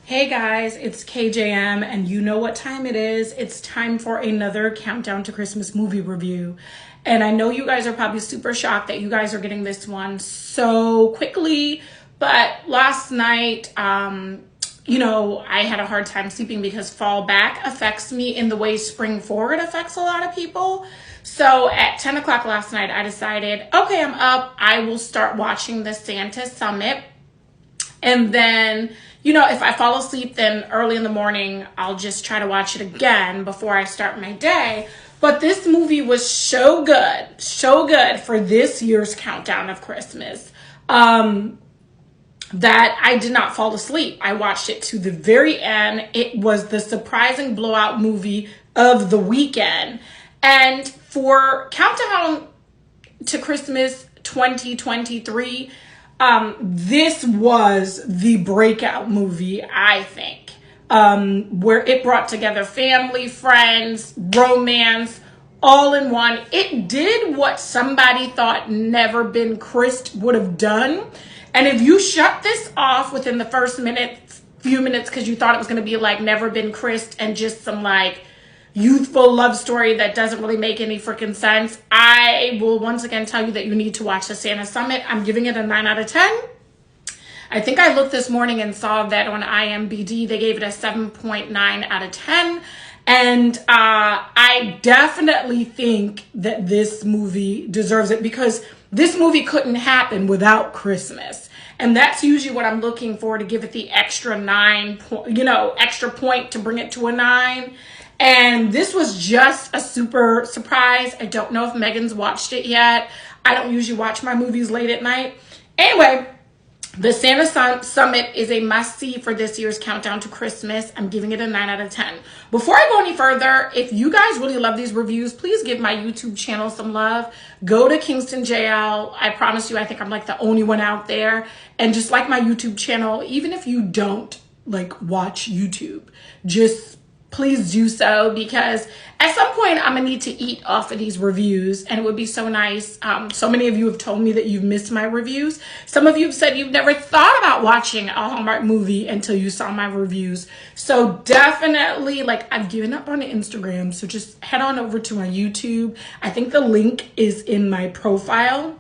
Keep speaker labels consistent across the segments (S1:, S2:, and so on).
S1: Hey guys, it's KJM, and you know what time it is. It's time for another Countdown to Christmas movie review. And I know you guys are probably super shocked that you guys are getting this one so quickly, but last night, I had a hard time sleeping because fall back affects me in the way spring forward affects a lot of people. So at 10 o'clock last night, I decided, okay, I'm up. I will start watching the Santa Summit. And then, if I fall asleep, then early in the morning, I'll just try to watch it again before I start my day. But this movie was so good for this year's Countdown of Christmas, that I did not fall asleep. I watched it to the very end. It was the surprising blowout movie of the weekend. And for Countdown to Christmas 2023, this was the breakout movie, I think, where it brought together family, friends, romance, all in one. It did what somebody thought Never Been Christ would have done. And if you shut this off within the first few minutes, because you thought it was going to be like Never Been Christ and just some like youthful love story that doesn't really make any freaking sense, I will once again tell you that you need to watch the Santa Summit. I'm giving it a 9 out of 10. I think I looked this morning and saw that on IMDb they gave it a 7.9 out of 10. And I definitely think that this movie deserves it because this movie couldn't happen without Christmas. And that's usually what I'm looking for to give it the extra extra point to bring it to a 9. And this was just a super surprise. I don't know if Megan's watched it yet. I don't usually watch my movies late at night. Anyway, the Santa Summit is a must-see for this year's Countdown to Christmas. I'm giving it a 9 out of 10. Before I go any further, if you guys really love these reviews, please give my YouTube channel some love. Go to Kingston JL. I promise you, I think I'm like the only one out there. And just like my YouTube channel, even if you don't watch YouTube, just please do so, because at some point I'm gonna need to eat off of these reviews, and it would be so nice. So many of you have told me that you've missed my reviews. Some of you have said you've never thought about watching a Hallmark movie until you saw my reviews. So definitely, I've given up on Instagram, so just head on over to my YouTube. I think the link is in my profile.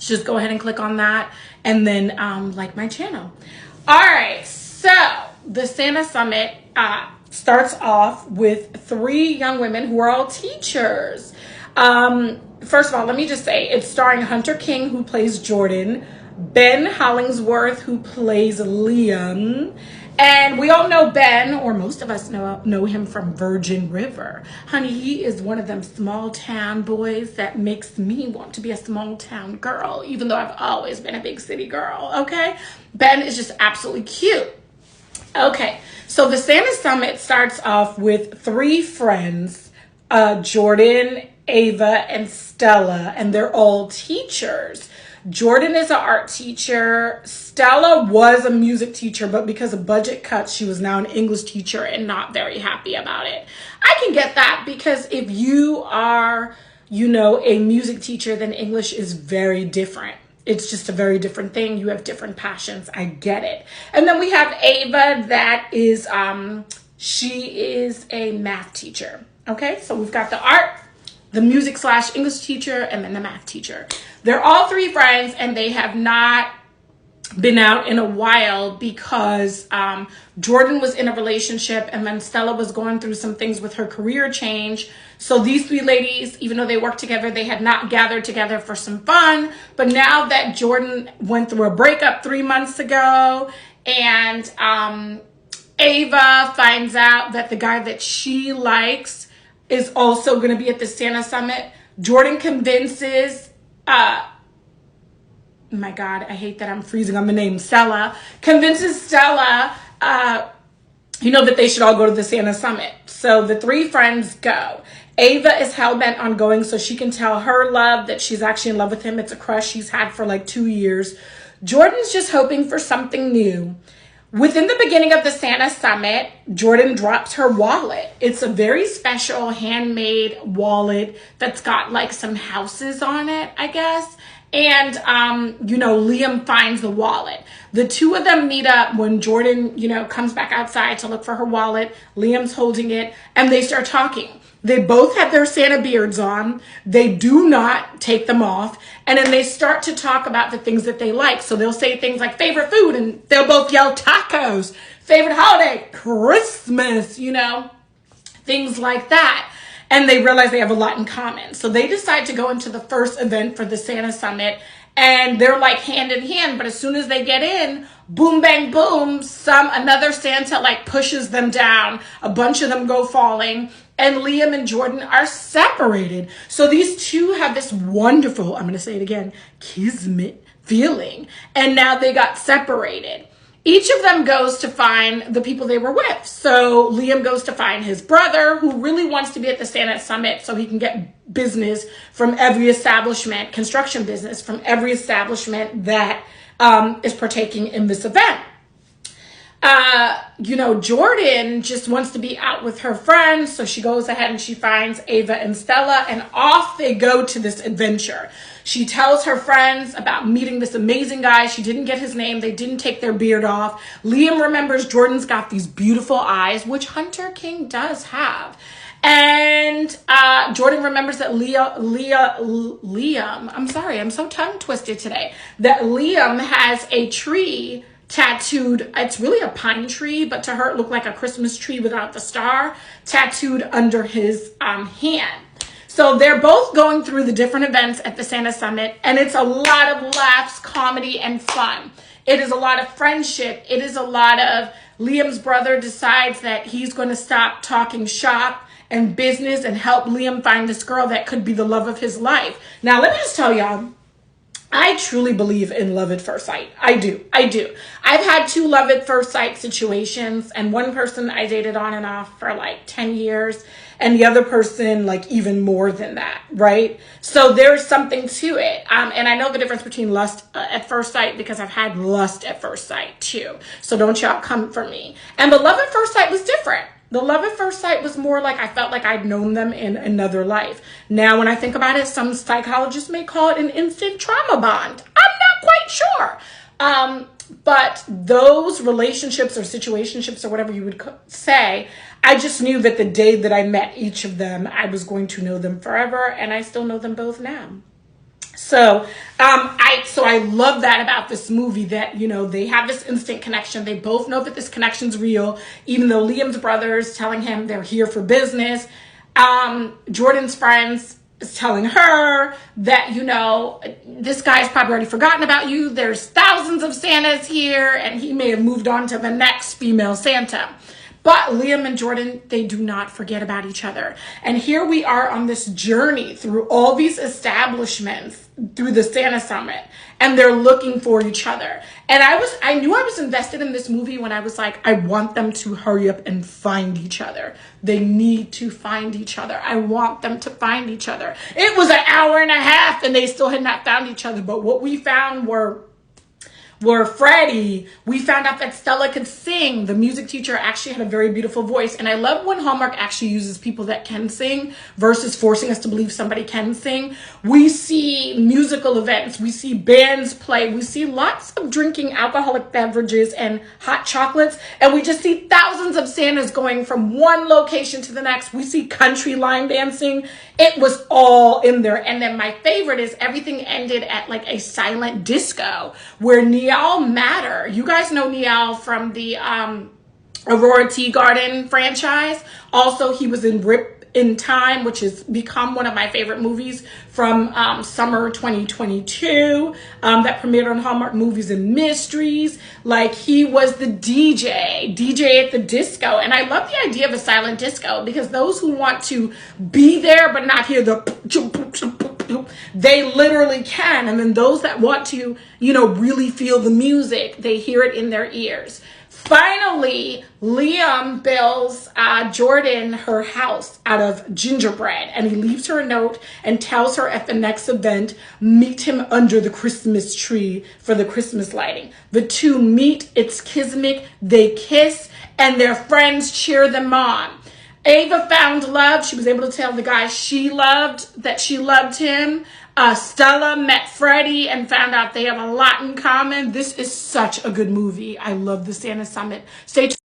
S1: Just go ahead and click on that, and then like my channel. All right, so the Santa Summit starts off with 3 young women who are all teachers. First of all, let me just say it's starring Hunter King, who plays Jordan, Ben Hollingsworth, who plays Liam. And we all know Ben, or most of us know him from Virgin River. Honey, he is one of them small town boys that makes me want to be a small town girl, even though I've always been a big city girl, okay? Ben is just absolutely cute. Okay, so the Santa Summit starts off with 3 friends, Jordan, Ava, and Stella, and they're all teachers. Jordan is an art teacher. Stella was a music teacher, but because of budget cuts, she was now an English teacher and not very happy about it. I can get that, because if you are, a music teacher, then English is very different. It's just a very different thing. You have different passions. I get it. And then we have Ava, that is, she is a math teacher. Okay, so we've got the art, the music / English teacher, and then the math teacher. They're all 3 friends, and they have not been out in a while because Jordan was in a relationship, and then Stella was going through some things with her career change. So these 3 ladies, even though they worked together, they had not gathered together for some fun. But now that Jordan went through a breakup 3 months ago, and Ava finds out that the guy that she likes is also going to be at the Santa Summit, Jordan convinces my God, I hate that I'm freezing on the name, Stella, convinces Stella, that they should all go to the Santa Summit. So the 3 friends go. Ava is hell-bent on going so she can tell her love that she's actually in love with him. It's a crush she's had for 2 years. Jordan's just hoping for something new. Within the beginning of the Santa Summit, Jordan drops her wallet. It's a very special handmade wallet that's got some houses on it, I guess. And, Liam finds the wallet. The two of them meet up when Jordan, comes back outside to look for her wallet. Liam's holding it and they start talking. They both have their Santa beards on. They do not take them off. And then they start to talk about the things that they like. So they'll say things like favorite food and they'll both yell tacos. Favorite holiday, Christmas, things like that. And they realize they have a lot in common. So they decide to go into the first event for the Santa Summit. And they're like hand in hand. But as soon as they get in, boom, bang, boom, another Santa like pushes them down. A bunch of them go falling. And Liam and Jordan are separated. So these two have this wonderful, I'm going to say it again, kismet feeling. And now they got separated. Each of them goes to find the people they were with. So Liam goes to find his brother, who really wants to be at the Santa Summit so he can get business from every establishment, construction business from every establishment that is partaking in this event. Jordan just wants to be out with her friends. So she goes ahead and she finds Ava and Stella and off they go to this adventure. She tells her friends about meeting this amazing guy. She didn't get his name. They didn't take their beard off. Liam remembers Jordan's got these beautiful eyes, which Hunter King does have. And Jordan remembers that Liam, I'm sorry, I'm so tongue twisted today, that Liam has a tree tattooed. It's really a pine tree, but to her it looked like a Christmas tree without the star, tattooed under his hand. So they're both going through the different events at the Santa Summit, and it's a lot of laughs, comedy, and fun. It is a lot of friendship. It is a lot of Liam's brother decides that he's going to stop talking shop and business and help Liam find this girl that could be the love of his life. Now, let me just tell y'all, I truly believe in love at first sight. I do. I've had 2 love at first sight situations, and one person I dated on and off for like 10 years, and the other person like even more than that, right? So there's something to it. And I know the difference between lust at first sight because I've had lust at first sight too. So don't y'all come for me. And the love at first sight was different. The love at first sight was more like I felt like I'd known them in another life. Now, when I think about it, some psychologists may call it an instant trauma bond. I'm not quite sure. But those relationships or situationships or whatever you would say, I just knew that the day that I met each of them, I was going to know them forever. And I still know them both now. So I love that about this movie that, they have this instant connection. They both know that this connection's real, even though Liam's brother is telling him they're here for business. Jordan's friends is telling her that, this guy's probably already forgotten about you. There's thousands of Santas here, and he may have moved on to the next female Santa. But Liam and Jordan, they do not forget about each other. And here we are on this journey through all these establishments, through the Santa Summit, and they're looking for each other. And I knew I was invested in this movie when I was like, I want them to hurry up and find each other. They need to find each other. I want them to find each other. It was an hour and a half and they still had not found each other. But what we found were Freddie. We found out that Stella could sing. The music teacher actually had a very beautiful voice. And I love when Hallmark actually uses people that can sing versus forcing us to believe somebody can sing. We see musical events. We see bands play. We see lots of drinking alcoholic beverages and hot chocolates. And we just see thousands of Santas going from one location to the next. We see country line dancing. It was all in there. And then my favorite is everything ended at like a silent disco where Niall Matter. You guys know Niall from the Aurora Tea Garden franchise. Also, he was in Rip in Time, which has become one of my favorite movies from summer 2022 that premiered on Hallmark Movies and Mysteries. Like, he was the DJ at the disco. And I love the idea of a silent disco because those who want to be there but not hear the they literally can. And then those that want to, really feel the music, they hear it in their ears. Finally, Liam builds Jordan her house out of gingerbread, and he leaves her a note and tells her at the next event, meet him under the Christmas tree for the Christmas lighting. The two meet, it's kismet, they kiss, and their friends cheer them on. Ava found love. She was able to tell the guy she loved that she loved him. Stella met Freddie and found out they have a lot in common. This is such a good movie. I love the Santa Summit. Stay tuned.